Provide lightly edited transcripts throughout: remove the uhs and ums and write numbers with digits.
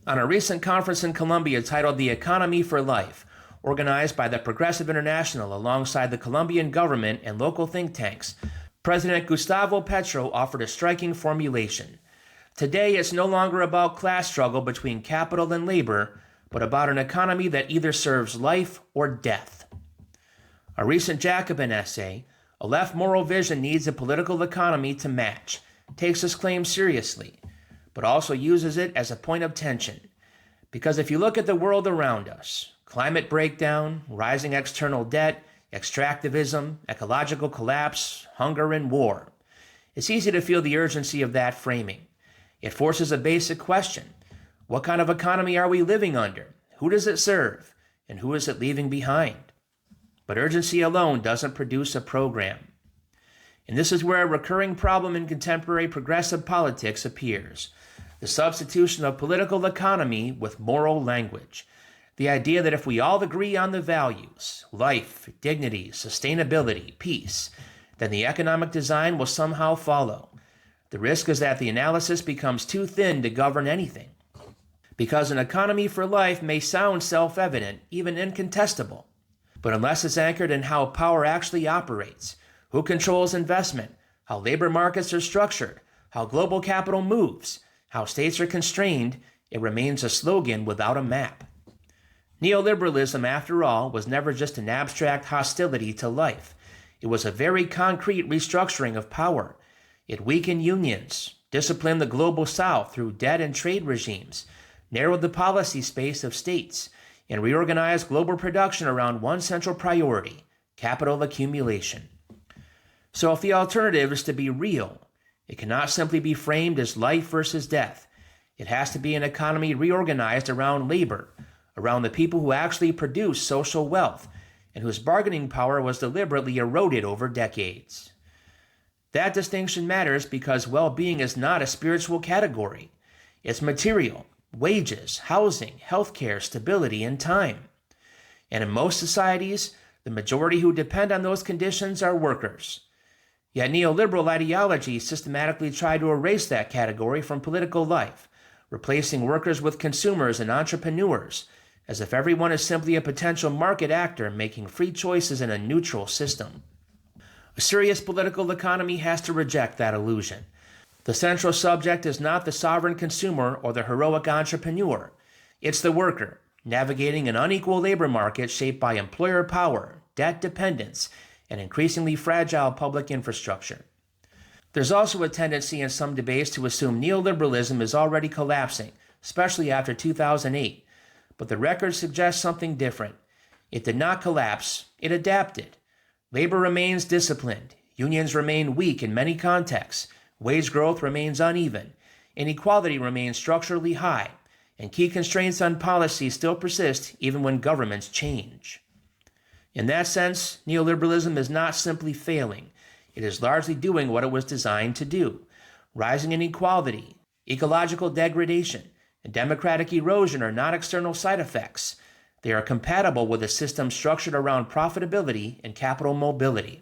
On a recent conference in Colombia titled The Economy for Life, organized by the Progressive International alongside the Colombian government and local think tanks, President Gustavo Petro offered a striking formulation. Today, it's no longer about class struggle between capital and labor, but about an economy that either serves life or death. A recent Jacobin essay, A Left Moral Vision Needs a Political Economy to Match, takes this claim seriously, but also uses it as a point of tension. Because if you look at the world around us, climate breakdown, rising external debt, extractivism, ecological collapse, hunger, and war, it's easy to feel the urgency of that framing. It forces a basic question. What kind of economy are we living under? Who does it serve? And who is it leaving behind? But urgency alone doesn't produce a program. And this is where a recurring problem in contemporary progressive politics appears. The substitution of political economy with moral language. The idea that if we all agree on the values, life, dignity, sustainability, peace, then the economic design will somehow follow. The risk is that the analysis becomes too thin to govern anything. Because an economy for life may sound self-evident, even incontestable. But unless it's anchored in how power actually operates, who controls investment, how labor markets are structured, how global capital moves, how states are constrained, it remains a slogan without a map. Neoliberalism, after all, was never just an abstract hostility to life. It was a very concrete restructuring of power. It weakened unions, disciplined the global south through debt and trade regimes, narrowed the policy space of states, and reorganized global production around one central priority, capital accumulation. So if the alternative is to be real, it cannot simply be framed as life versus death. It has to be an economy reorganized around labor, around the people who actually produce social wealth, and whose bargaining power was deliberately eroded over decades. That distinction matters because well-being is not a spiritual category. It's material, wages, housing, healthcare, stability, and time. And in most societies, the majority who depend on those conditions are workers. Yet neoliberal ideology systematically tried to erase that category from political life, replacing workers with consumers and entrepreneurs, as if everyone is simply a potential market actor making free choices in a neutral system. A serious political economy has to reject that illusion. The central subject is not the sovereign consumer or the heroic entrepreneur. It's the worker, navigating an unequal labor market shaped by employer power, debt dependence, and increasingly fragile public infrastructure. There's also a tendency in some debates to assume neoliberalism is already collapsing, especially after 2008. But the record suggests something different. It did not collapse, it adapted. Labor remains disciplined, unions remain weak in many contexts, wage growth remains uneven, inequality remains structurally high, and key constraints on policy still persist even when governments change. In that sense, neoliberalism is not simply failing. It is largely doing what it was designed to do. Rising inequality, ecological degradation, and democratic erosion are not external side effects. They are compatible with a system structured around profitability and capital mobility.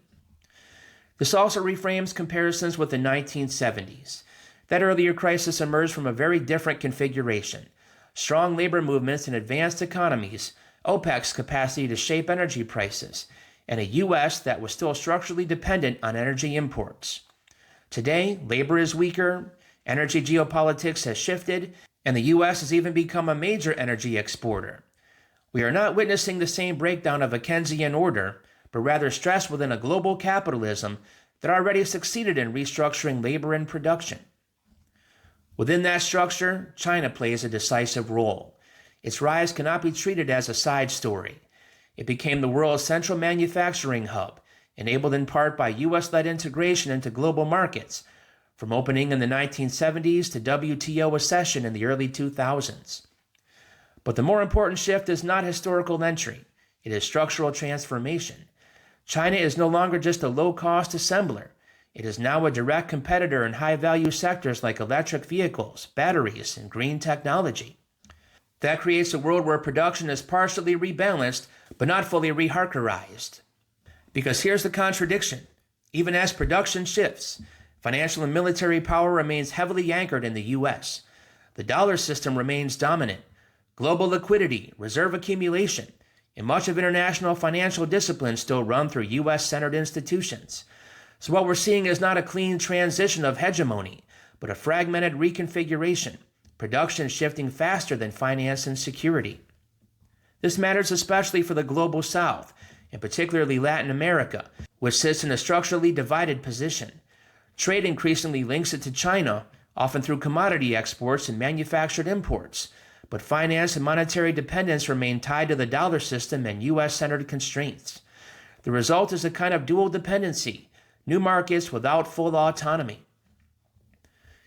This also reframes comparisons with the 1970s. That earlier crisis emerged from a very different configuration. Strong labor movements in advanced economies, OPEC's capacity to shape energy prices, and a U.S. that was still structurally dependent on energy imports. Today, labor is weaker, energy geopolitics has shifted, and the U.S. has even become a major energy exporter. We are not witnessing the same breakdown of a Keynesian order, but rather stress within a global capitalism that already succeeded in restructuring labor and production. Within that structure, China plays a decisive role. Its rise cannot be treated as a side story. It became the world's central manufacturing hub, enabled in part by U.S.-led integration into global markets, from opening in the 1970s to WTO accession in the early 2000s. But the more important shift is not historical entry. It is structural transformation. China is no longer just a low-cost assembler. It is now a direct competitor in high-value sectors like electric vehicles, batteries, and green technology. That creates a world where production is partially rebalanced, but not fully rehierarchized. Because here's the contradiction. Even as production shifts, financial and military power remains heavily anchored in the U.S. The dollar system remains dominant. Global liquidity, reserve accumulation, and much of international financial discipline still run through U.S.-centered institutions. So what we're seeing is not a clean transition of hegemony, but a fragmented reconfiguration, production shifting faster than finance and security. This matters especially for the global South, and particularly Latin America, which sits in a structurally divided position. Trade increasingly links it to China, often through commodity exports and manufactured imports, but finance and monetary dependence remain tied to the dollar system and U.S.-centered constraints. The result is a kind of dual dependency, new markets without full autonomy.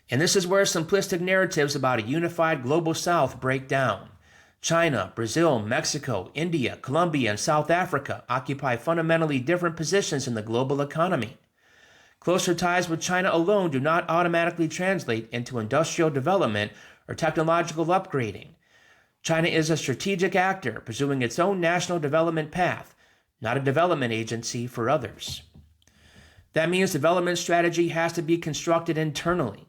And this is where simplistic narratives about a unified global South break down. China, Brazil, Mexico, India, Colombia, and South Africa occupy fundamentally different positions in the global economy. Closer ties with China alone do not automatically translate into industrial development or technological upgrading. China is a strategic actor pursuing its own national development path, not a development agency for others. That means development strategy has to be constructed internally.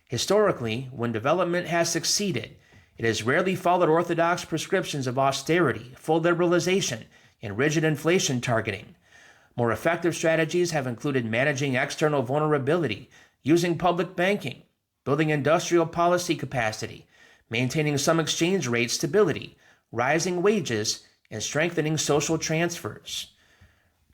Historically, when development has succeeded, it has rarely followed orthodox prescriptions of austerity, full liberalization, and rigid inflation targeting. More effective strategies have included managing external vulnerability, using public banking, building industrial policy capacity, maintaining some exchange rate stability, rising wages, and strengthening social transfers.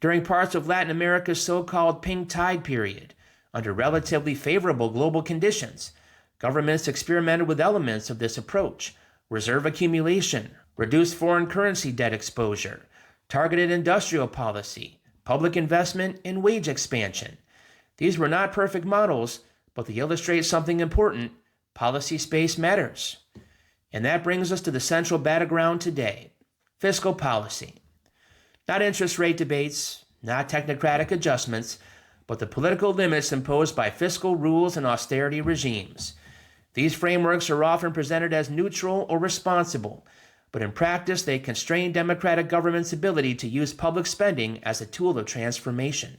During parts of Latin America's so-called pink tide period, under relatively favorable global conditions, governments experimented with elements of this approach: reserve accumulation, reduced foreign currency debt exposure, targeted industrial policy, public investment, and wage expansion. These were not perfect models, but they illustrate something important: policy space matters. And that brings us to the central battleground today: fiscal policy. Not interest rate debates, not technocratic adjustments, but the political limits imposed by fiscal rules and austerity regimes. These frameworks are often presented as neutral or responsible, but in practice they constrain democratic government's ability to use public spending as a tool of transformation.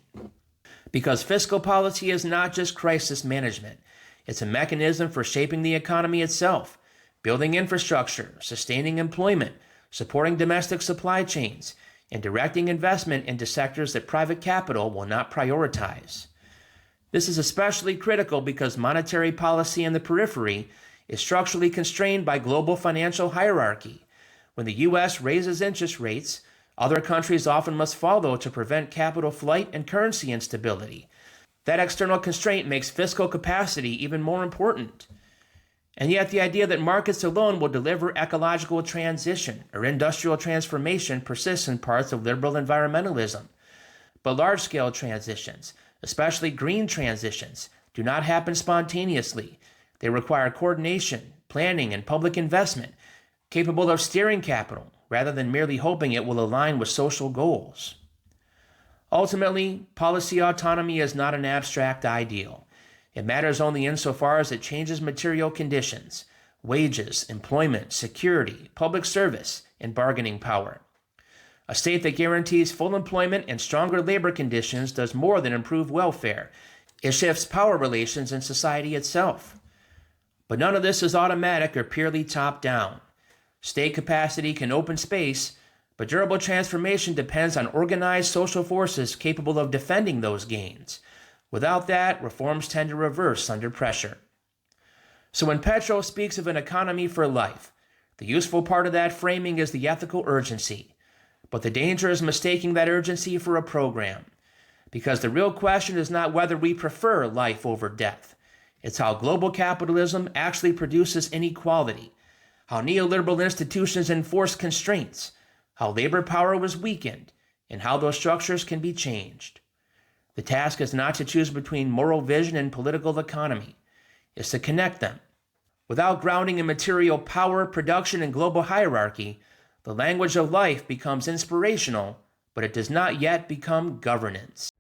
Because fiscal policy is not just crisis management, it's a mechanism for shaping the economy itself, building infrastructure, sustaining employment, supporting domestic supply chains, and directing investment into sectors that private capital will not prioritize. This is especially critical because monetary policy in the periphery is structurally constrained by global financial hierarchy. When the U.S. raises interest rates, other countries often must follow to prevent capital flight and currency instability. That external constraint makes fiscal capacity even more important. And yet the idea that markets alone will deliver ecological transition or industrial transformation persists in parts of liberal environmentalism. But large-scale transitions, especially green transitions, do not happen spontaneously. They require coordination, planning, and public investment, capable of steering capital, rather than merely hoping it will align with social goals. Ultimately, policy autonomy is not an abstract ideal. It matters only insofar as it changes material conditions: wages, employment, security, public service, and bargaining power. A state that guarantees full employment and stronger labor conditions does more than improve welfare. It shifts power relations in society itself. But none of this is automatic or purely top-down. State capacity can open space, but durable transformation depends on organized social forces capable of defending those gains. Without that, reforms tend to reverse under pressure. So when Petro speaks of an economy for life, the useful part of that framing is the ethical urgency. But the danger is mistaking that urgency for a program. Because the real question is not whether we prefer life over death. It's how global capitalism actually produces inequality, how neoliberal institutions enforce constraints, how labor power was weakened, and how those structures can be changed. The task is not to choose between moral vision and political economy. It's to connect them. Without grounding in material power, production, and global hierarchy, the language of life becomes inspirational, but it does not yet become governance.